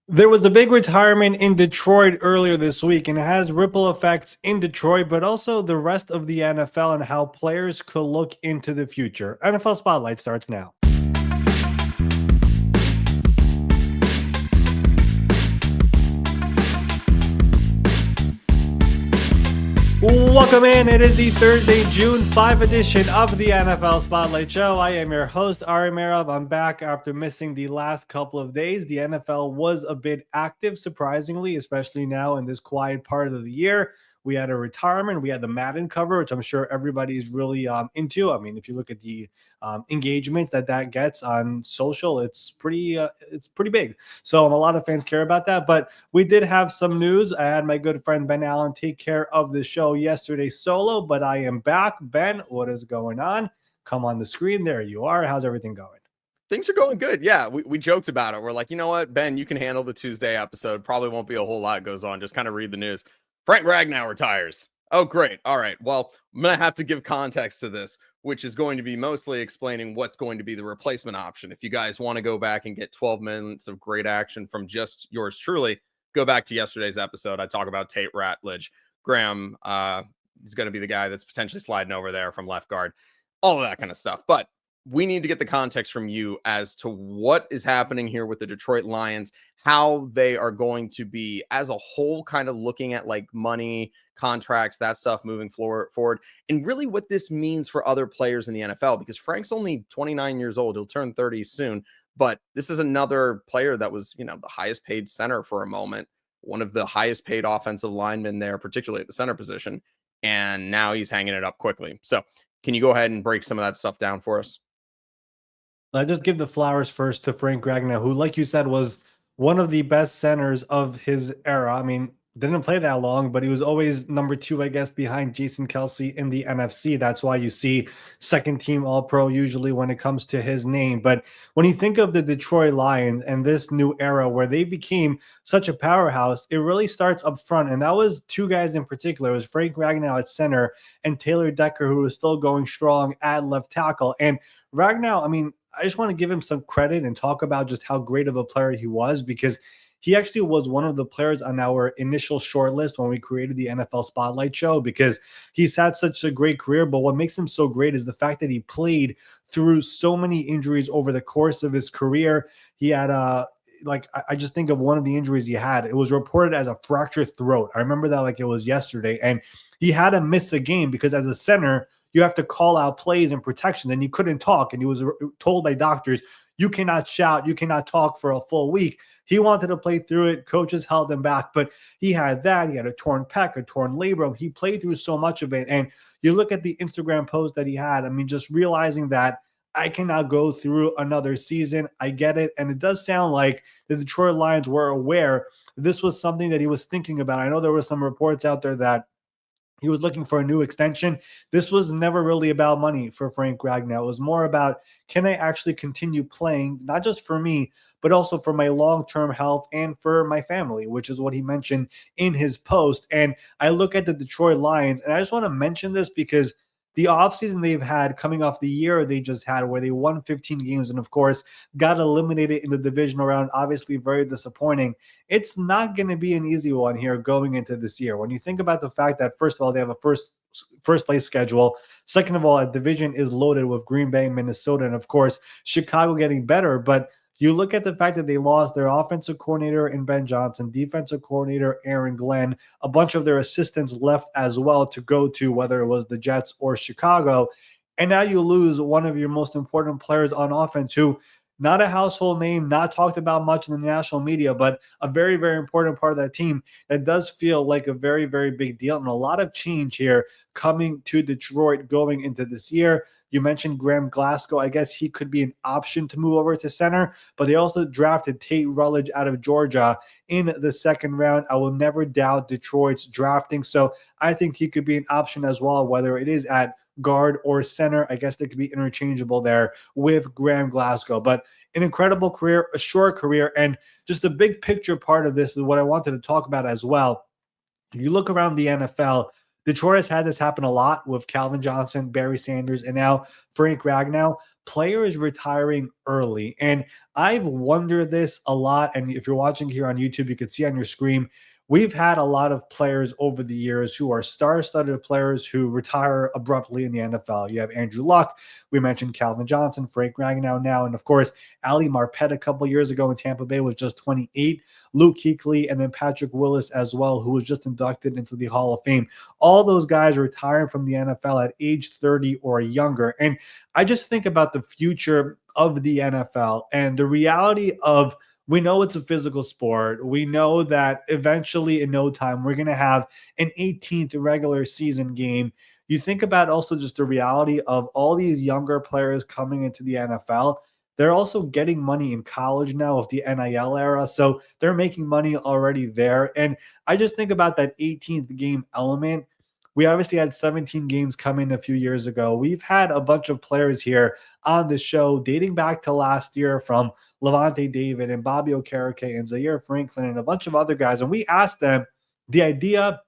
There was a big retirement in Detroit earlier this week, and it has ripple effects in Detroit, but also the rest of the NFL and how players could look into the future. NFL Spotlight starts now. Welcome in. It is the Thursday, June 5 edition of the NFL Spotlight Show. I am your host, Ari Meirov. I'm back after missing the last couple of days. The NFL was a bit active, surprisingly, especially now in this quiet part of the year. We had a retirement. We had the Madden cover, which I'm sure everybody's really into. I mean, if you look at the engagements that gets on social, it's pretty big. So a lot of fans care about that. But we did have some news. I had my good friend Ben Allen take care of the show yesterday solo, but I am back. Ben, what is going on? Come on the screen. There you are. How's everything going? Things are going good. Yeah, we joked about it. We're like, you know what, Ben, you can handle the Tuesday episode. Probably won't be a whole lot goes on. Just kind of read the news. Frank Ragnow retires. Oh, great. All right. Well, I'm going to have to give context to this, which is going to be mostly explaining what's going to be the replacement option. If you guys want to go back and get 12 minutes of great action from just yours truly, go back to yesterday's episode. I talk about Tate Ratledge. Graham is going to be the guy that's potentially sliding over there from left guard, all of that kind of stuff. But we need to get the context from you as to what is happening here with the Detroit Lions, how they are going to be as a whole kind of looking at like money, contracts, that stuff moving forward, and really what this means for other players in the NFL, because Frank's only 29 years old. He'll turn 30 soon, but this is another player that was, the highest paid center for a moment, one of the highest paid offensive linemen there, particularly at the center position, and now he's hanging it up quickly. So can you go ahead and break some of that stuff down for us? I just give the flowers first to Frank Ragnow, who, like you said, was one of the best centers of his era. I mean, didn't play that long, but he was always number two, I guess, behind Jason Kelsey in the NFC. That's why you see second team All Pro usually when it comes to his name. But when you think of the Detroit Lions and this new era where they became such a powerhouse, it really starts up front. And that was two guys in particular. It was Frank Ragnow at center and Taylor Decker, who was still going strong at left tackle. And Ragnow, I mean, I just want to give him some credit and talk about just how great of a player he was, because he actually was one of the players on our initial short list when we created the NFL Spotlight Show, because he's had such a great career. But what makes him so great is the fact that he played through so many injuries over the course of his career. He had I just think of one of the injuries he had. It was reported as a fractured throat. I remember that like it was yesterday. And he had to miss a game because as a center, you have to call out plays and protection, and he couldn't talk. And he was told by doctors, you cannot shout, you cannot talk for a full week. He wanted to play through it. Coaches held him back, but he had that. He had a torn pec, a torn labrum. He played through so much of it. And you look at the Instagram post that he had. I mean, just realizing that I cannot go through another season. I get it. And it does sound like the Detroit Lions were aware this was something that he was thinking about. I know there were some reports out there that he was looking for a new extension. This was never really about money for Frank Ragnow. It was more about, can I actually continue playing, not just for me, but also for my long-term health and for my family, which is what he mentioned in his post. And I look at the Detroit Lions, and I just want to mention this because the offseason they've had coming off the year they just had where they won 15 games and, of course, got eliminated in the divisional round, obviously very disappointing. It's not going to be an easy one here going into this year. When you think about the fact that, first of all, they have a first place schedule. Second of all, a division is loaded with Green Bay, Minnesota, and, of course, Chicago getting better. But you look at the fact that they lost their offensive coordinator in Ben Johnson, defensive coordinator Aaron Glenn, a bunch of their assistants left as well to go to whether it was the Jets or Chicago. And now you lose one of your most important players on offense who, not a household name, not talked about much in the national media, but a very, very important part of that team that does feel like a very, very big deal and a lot of change here coming to Detroit going into this year. You mentioned Graham Glasgow. I guess he could be an option to move over to center, but they also drafted Tate Rutledge out of Georgia in the second round. I will never doubt Detroit's drafting. So I think he could be an option as well, whether it is at guard or center. I guess they could be interchangeable there with Graham Glasgow. But an incredible career, a short career, and just the big picture part of this is what I wanted to talk about as well. You look around the NFL, Detroit has had this happen a lot with Calvin Johnson, Barry Sanders, and now Frank Ragnow. players retiring early. And I've wondered this a lot. And if you're watching here on YouTube, you can see on your screen, we've had a lot of players over the years who are star-studded players who retire abruptly in the NFL. You have Andrew Luck, we mentioned Calvin Johnson, Frank Ragnow now, and of course, Ali Marpet a couple years ago in Tampa Bay was just 28, Luke Kuechly, and then Patrick Willis as well, who was just inducted into the Hall of Fame. All those guys retired from the NFL at age 30 or younger. And I just think about the future of the NFL and the reality of, we know it's a physical sport. We know that eventually in no time, we're going to have an 18th regular season game. You think about also just the reality of all these younger players coming into the NFL. They're also getting money in college now of the NIL era. So they're making money already there. And I just think about that 18th game element. We obviously had 17 games coming a few years ago. We've had a bunch of players here on the show dating back to last year, from Levante David and Bobby Okereke and Zaire Franklin and a bunch of other guys. And we asked them the idea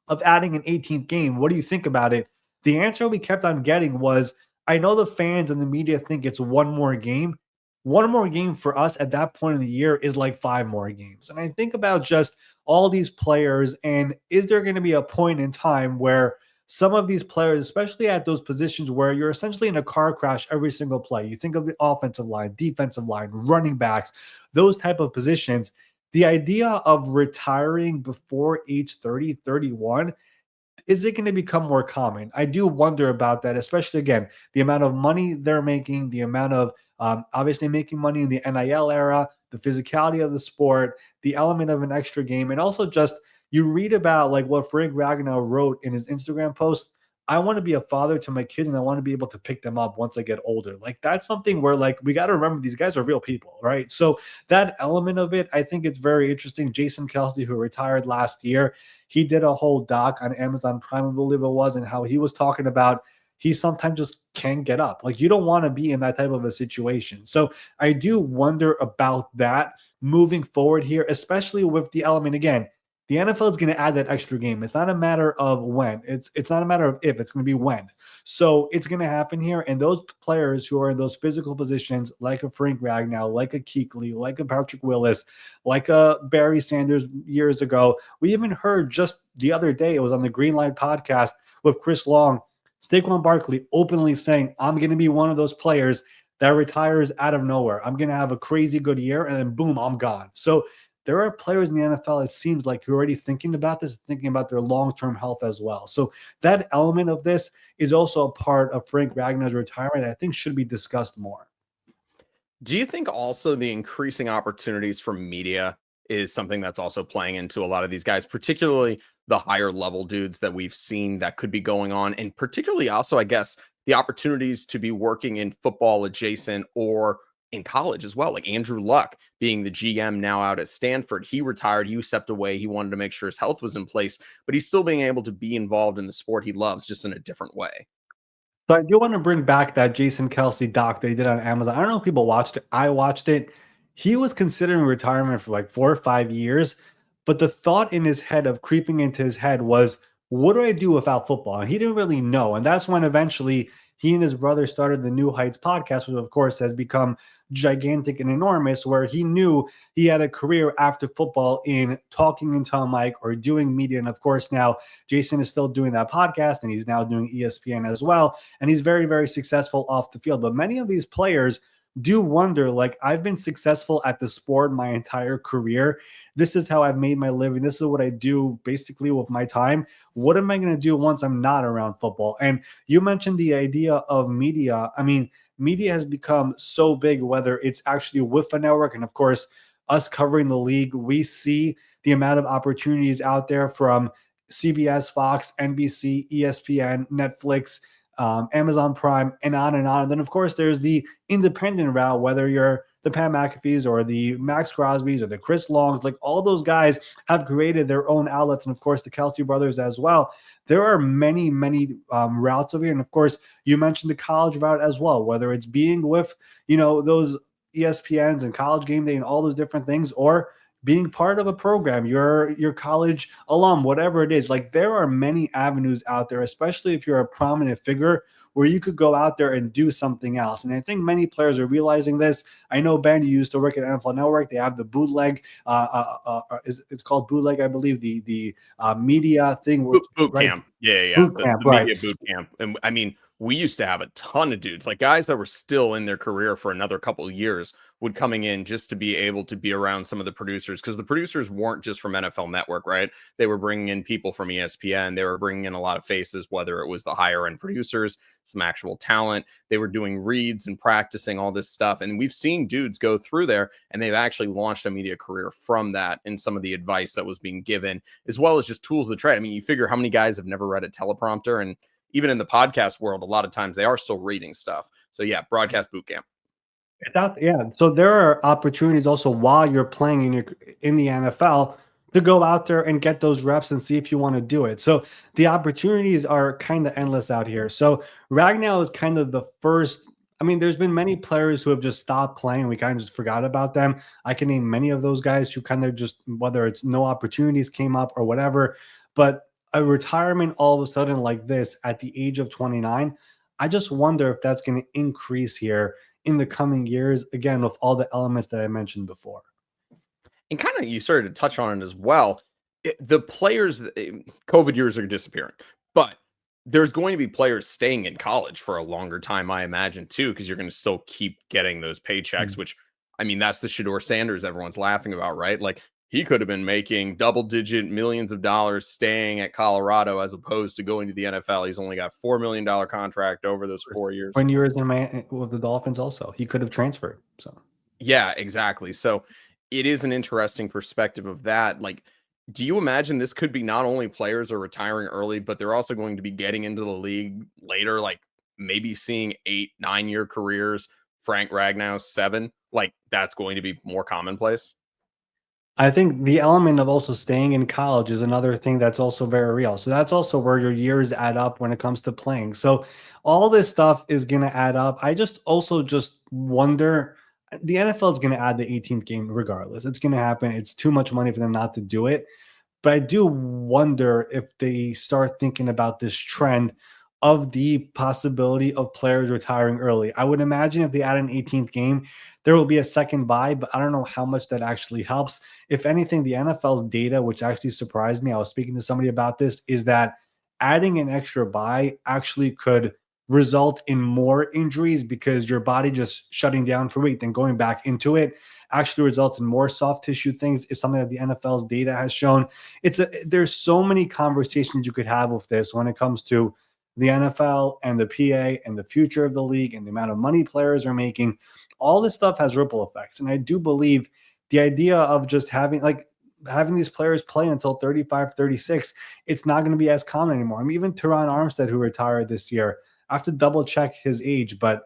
of adding an 18th game. What do you think about it? The answer we kept on getting was, I know the fans and the media think it's one more game. One more game for us at that point in the year is like 5 more games. And I think about just all these players, and is there going to be a point in time where some of these players, especially at those positions where you're essentially in a car crash every single play, you think of the offensive line, defensive line, running backs, those type of positions, the idea of retiring before age 30, 31, is it going to become more common? I do wonder about that, especially again, the amount of money they're making, the amount of obviously making money in the NIL era, the physicality of the sport, the element of an extra game, and also just, you read about like what Frank Ragnow wrote in his Instagram post. I want to be a father to my kids and I want to be able to pick them up once I get older. Like that's something where like we got to remember these guys are real people, right? So that element of it, I think it's very interesting. Jason Kelsey, who retired last year, he did a whole doc on Amazon Prime, I believe it was, and how he was talking about he sometimes just can't get up. Like you don't want to be in that type of a situation. So I do wonder about that moving forward here, especially with the element again. The NFL is going to add that extra game. It's not a matter of when. It's not a matter of if. It's going to be when. So it's going to happen here. And those players who are in those physical positions, like a Frank Ragnow, like a Kuechly, like a Patrick Willis, like a Barry Sanders years ago, we even heard just the other day, it was on the Green Light podcast with Chris Long, Saquon Barkley openly saying, I'm going to be one of those players that retires out of nowhere. I'm going to have a crazy good year and then boom, I'm gone. So there are players in the NFL, it seems like, who are already thinking about this, thinking about their long-term health as well. So that element of this is also a part of Frank Ragnow's retirement, I think should be discussed more. Do you think also the increasing opportunities for media is something that's also playing into a lot of these guys, particularly the higher level dudes that we've seen that could be going on, and particularly also, I guess, the opportunities to be working in football adjacent or in college as well, like Andrew Luck being the GM now out at Stanford. He retired, he stepped away, he wanted to make sure his health was in place, but he's still being able to be involved in the sport he loves, just in a different way. So I do want to bring back that Jason Kelsey doc that he did on Amazon. I don't know if people watched it. I watched it. He was considering retirement for like 4 or 5 years, but the thought in his head of creeping into his head was, what do I do without football? And he didn't really know. And that's when eventually he and his brother started the New Heights podcast, which of course has become gigantic and enormous, where he knew he had a career after football in talking into a mic or doing media. And of course, now Jason is still doing that podcast and he's now doing ESPN as well. And he's very, very successful off the field. But many of these players do wonder, like, I've been successful at the sport my entire career. This is how I've made my living. This is what I do basically with my time. What am I going to do once I'm not around football? And you mentioned the idea of media. I mean, media has become so big, whether it's actually with a network, and of course, us covering the league, we see the amount of opportunities out there from CBS, Fox, NBC, ESPN, Netflix, Amazon Prime, and on and on. And then, of course, there's the independent route, whether you're the Pat McAfees or the Max Crosbys or the Chris Longs, like all those guys have created their own outlets. And of course, the Kelsey brothers as well. There are many, many routes over here. And of course, you mentioned the college route as well, whether it's being with, those ESPNs and College Game Day and all those different things, or being part of a program, your college alum, whatever it is. Like there are many avenues out there, especially if you're a prominent figure where you could go out there and do something else. And I think many players are realizing this. I know, Ben, you used to work at NFL Network. They have the bootleg. It's called bootleg, I believe. The media thing, Boot right? camp. Yeah. Boot camp, The right? media boot camp. And I mean, we used to have a ton of dudes, like guys that were still in their career for another couple of years, would coming in just to be able to be around some of the producers, because the producers weren't just from NFL Network, right? They were bringing in people from ESPN. They were bringing in a lot of faces, whether it was the higher end producers, some actual talent. They were doing reads and practicing all this stuff. And we've seen dudes go through there and they've actually launched a media career from that, and some of the advice that was being given, as well as just tools of the trade. I mean, you figure how many guys have never read a teleprompter, and even in the podcast world, a lot of times they are still reading stuff. So yeah, broadcast boot camp. Yeah. So there are opportunities also while you're playing in the NFL to go out there and get those reps and see if you want to do it. So the opportunities are kind of endless out here. So Ragnow is kind of the first. I mean, there's been many players who have just stopped playing. We kind of just forgot about them. I can name many of those guys who kind of just, whether it's no opportunities came up or whatever, but a retirement all of a sudden like this at the age of 29, I just wonder if that's going to increase here in the coming years, again, with all the elements that I mentioned before. And kind of you started to touch on it as well. The players, COVID years are disappearing, but there's going to be players staying in college for a longer time, I imagine, too, because you're going to still keep getting those paychecks, which, I mean, that's the Shador Sanders everyone's laughing about, right? Like, he could have been making double digit millions of dollars staying at Colorado as opposed to going to the NFL. He's only got $4 million contract over those 4 years. When you were in with the Dolphins, also, he could have transferred. So, Yeah, exactly. So it is an interesting perspective of that. Like, do you imagine this could be not only players are retiring early, but they're also going to be getting into the league later, like maybe seeing 8, 9 year careers, Frank Ragnow 7, like that's going to be more commonplace? I think the element of also staying in college is another thing that's also very real. So that's also where your years add up when it comes to playing. So all this stuff is going to add up. I just also just wonder, the NFL is going to add the 18th game regardless. It's going to happen. It's too much money for them not to do it. But I do wonder if they start thinking about this trend of the possibility of players retiring early. I would imagine if they add an 18th game, there will be a second bye, but I don't know how much that actually helps. If anything, the NFL's data, which actually surprised me, I was speaking to somebody about this, is that adding an extra bye actually could result in more injuries because your body just shutting down for a week, then going back into it actually results in more soft tissue things, is something that the NFL's data has shown. There's so many conversations you could have with this when it comes to the NFL and the PA and the future of the league and the amount of money players are making. All this stuff has ripple effects. And I do believe the idea of just having these players play until 35, 36, it's not going to be as common anymore. I mean, even Teron Armstead, who retired this year, I have to double check his age, but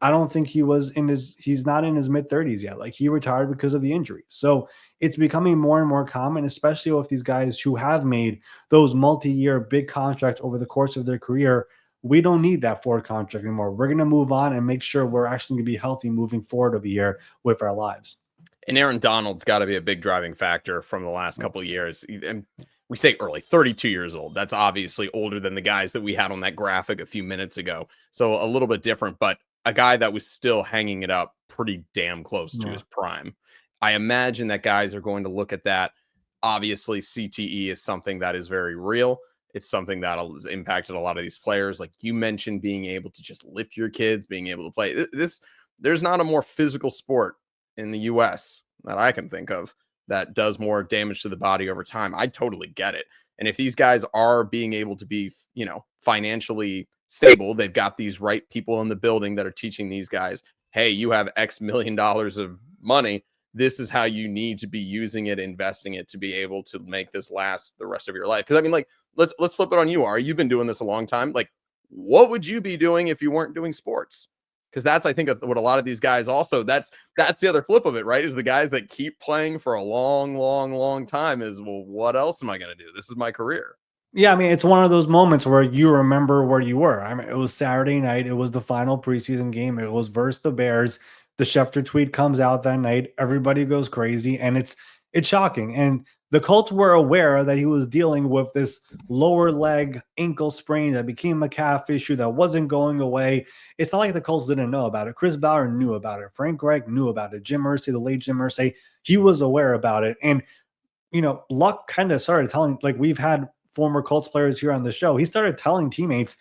I don't think he's not in his mid 30s yet. Like, he retired because of the injury. So it's becoming more and more common, especially with these guys who have made those multi-year big contracts over the course of their career. We don't need that Ford contract anymore. We're going to move on and make sure we're actually going to be healthy moving forward over here with our lives. And Aaron Donald's got to be a big driving factor from the last couple of years. And we say early, 32 years old. That's obviously older than the guys that we had on that graphic a few minutes ago. So a little bit different, but a guy that was still hanging it up pretty damn close to his prime. I imagine that guys are going to look at that. Obviously, CTE is something that is very real. It's something that has impacted a lot of these players. Like you mentioned, being able to just lift your kids, being able to play this. There's not a more physical sport in the US that I can think of that does more damage to the body over time. I totally get it. And if these guys are being able to be, financially stable, they've got these right people in the building that are teaching these guys, hey, you have X million dollars of money. This is how you need to be using it, investing it to be able to make this last the rest of your life. Because I mean, like, let's flip it on you, Ari. You've been doing this a long time. Like, what would you be doing if you weren't doing sports? Because that's, I think, what a lot of these guys also, that's the other flip of it, right? Is the guys that keep playing for a long, long, long time is, well, what else am I going to do? This is my career. Yeah, I mean, it's one of those moments where you remember where you were. I mean, it was Saturday night. It was the final preseason game. It was versus the Bears. The Schefter tweet comes out that night. Everybody goes crazy, and it's shocking. And the Colts were aware that he was dealing with this lower leg ankle sprain that became a calf issue that wasn't going away. It's not like the Colts didn't know about it. Chris Ballard knew about it. Frank Reich knew about it. Jim Irsay, the late Jim Irsay, he was aware about it. And, Luck kind of started telling, like, we've had former Colts players here on the show. He started telling teammates,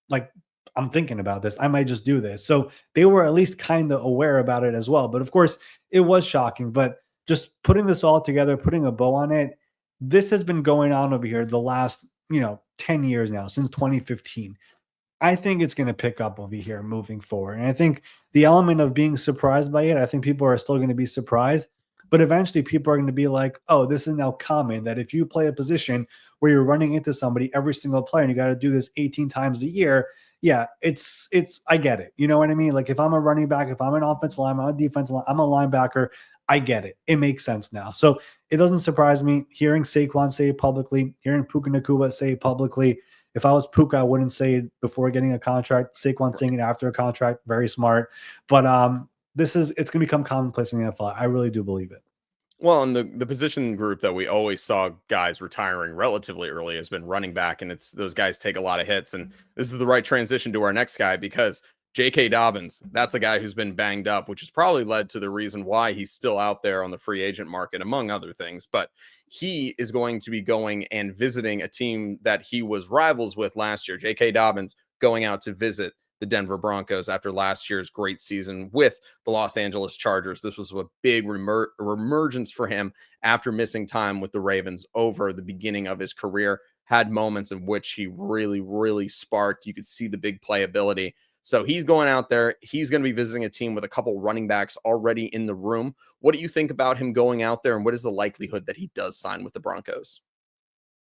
like, I'm thinking about this. I might just do this. So they were at least kind of aware about it as well. But of course, it was shocking. But just putting this all together, putting a bow on it, this has been going on over here the last, 10 years now, since 2015. I think it's going to pick up over here moving forward. And I think the element of being surprised by it, I think people are still going to be surprised. But eventually people are going to be like, oh, this is now common that if you play a position where you're running into somebody every single play and you got to do this 18 times a year, yeah, I get it. You know what I mean? Like if I'm a running back, if I'm an offensive lineman, I'm a defensive line, I'm a linebacker, I get it. It makes sense now. So it doesn't surprise me hearing Saquon say it publicly, hearing Puka Nacua say it publicly. If I was Puka, I wouldn't say it before getting a contract. Saquon saying it after a contract, very smart. But it's gonna become commonplace in the NFL. I really do believe it. Well, and the position group that we always saw guys retiring relatively early has been running back, and it's those guys take a lot of hits. And this is the right transition to our next guy because J.K. Dobbins, that's a guy who's been banged up, which has probably led to the reason why he's still out there on the free agent market, among other things. But he is going to be going and visiting a team that he was rivals with last year. J.K. Dobbins going out to visit the Denver Broncos after last year's great season with the Los Angeles Chargers. This was a big reemergence for him after missing time with the Ravens over the beginning of his career. Had moments in which he really, really sparked. You could see the big playability. So he's going out there. He's going to be visiting a team with a couple running backs already in the room. What do you think about him going out there, and what is the likelihood that he does sign with the Broncos?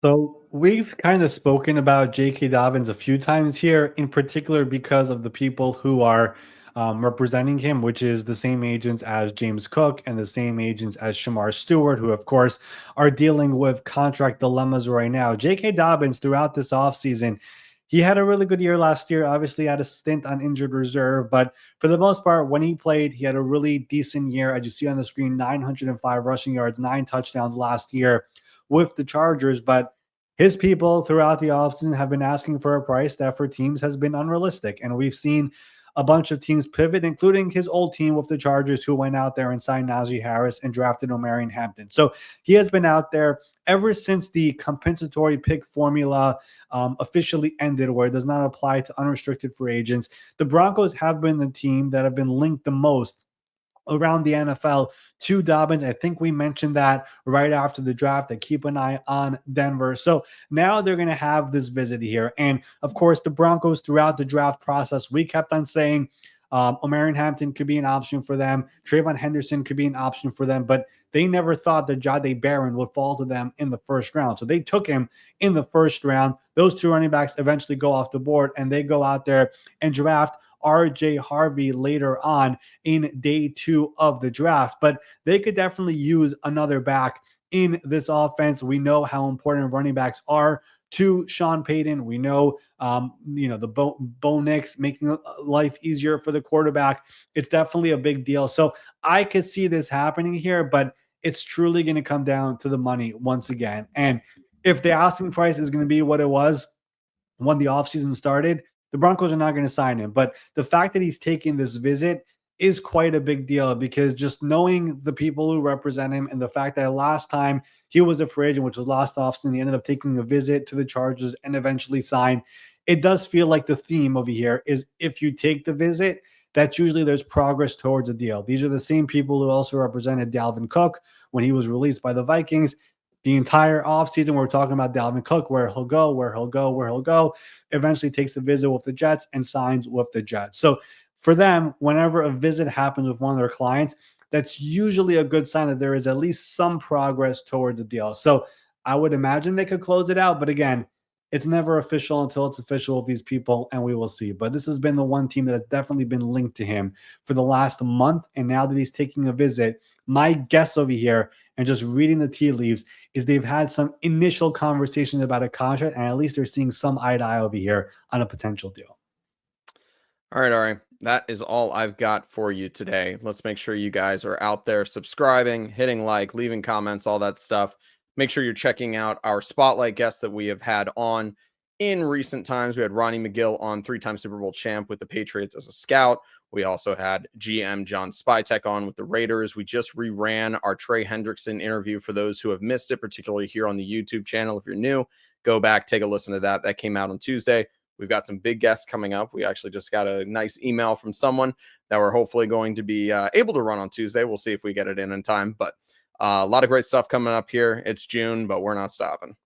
So we've kind of spoken about J.K. Dobbins a few times here, in particular because of the people who are representing him, which is the same agents as James Cook and the same agents as Shamar Stewart, who, of course, are dealing with contract dilemmas right now. J.K. Dobbins, throughout this offseason, he had a really good year last year. Obviously, had a stint on injured reserve, but for the most part, when he played, he had a really decent year. As you see on the screen, 905 rushing yards, 9 touchdowns last year with the Chargers. But his people throughout the offseason have been asking for a price that for teams has been unrealistic. And we've seen a bunch of teams pivot, including his old team with the Chargers, who went out there and signed Najee Harris and drafted Omarion Hampton. So he has been out there ever since the compensatory pick formula officially ended, where it does not apply to unrestricted free agents. The Broncos have been the team that have been linked the most around the NFL to Dobbins. I think we mentioned that right after the draft, that keep an eye on Denver. So now they're going to have this visit here. And of course, the Broncos throughout the draft process, we kept on saying Omarion Hampton could be an option for them. Trayvon Henderson could be an option for them, but they never thought that Jahdae Barron would fall to them in the first round. So they took him in the first round. Those two running backs eventually go off the board, and they go out there and draft RJ Harvey later on in day 2 of the draft. But they could definitely use another back in this offense. We know how important running backs are to Sean Payton. We know, the Bo Nix making life easier for the quarterback. It's definitely a big deal. So I could see this happening here, but it's truly going to come down to the money once again. And if the asking price is going to be what it was when the offseason started, the Broncos are not going to sign him. But the fact that he's taking this visit is quite a big deal, because just knowing the people who represent him and the fact that last time he was a free agent, which was last offseason, he ended up taking a visit to the Chargers and eventually signed. It does feel like the theme over here is if you take the visit, that's usually there's progress towards a deal. These are the same people who also represented Dalvin Cook when he was released by the Vikings. The entire offseason, we're talking about Dalvin Cook, where he'll go, where he'll go, where he'll go. Eventually takes a visit with the Jets and signs with the Jets. So for them, whenever a visit happens with one of their clients, that's usually a good sign that there is at least some progress towards a deal. So I would imagine they could close it out. But again, it's never official until it's official with these people, and we will see. But this has been the one team that has definitely been linked to him for the last month. And now that he's taking a visit, my guess over here, and just reading the tea leaves, is they've had some initial conversations about a contract, and at least they're seeing some eye to eye over here on a potential deal. All right, Ari, that is all I've got for you today. Let's make sure you guys are out there subscribing, hitting like, leaving comments, all that stuff. Make sure you're checking out our spotlight guests that we have had on in recent times. We had Ronnie McGill on, 3-time Super Bowl champ with the Patriots as a scout. We also had GM John Spytek on with the Raiders. We just reran our Trey Hendrickson interview for those who have missed it, particularly here on the YouTube channel. If you're new, go back, take a listen to that. That came out on Tuesday. We've got some big guests coming up. We actually just got a nice email from someone that we're hopefully going to be able to run on Tuesday. We'll see if we get it in time, but a lot of great stuff coming up here. It's June, but we're not stopping.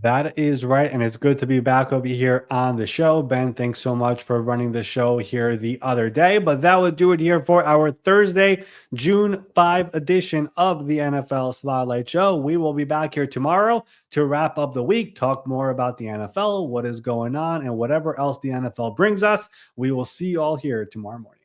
That is right. And it's good to be back over here on the show. Ben, thanks so much for running the show here the other day. But that would do it here for our Thursday, June 5 edition of the NFL Spotlight Show. We will be back here tomorrow to wrap up the week, talk more about the NFL, what is going on, and whatever else the NFL brings us. We will see you all here tomorrow morning.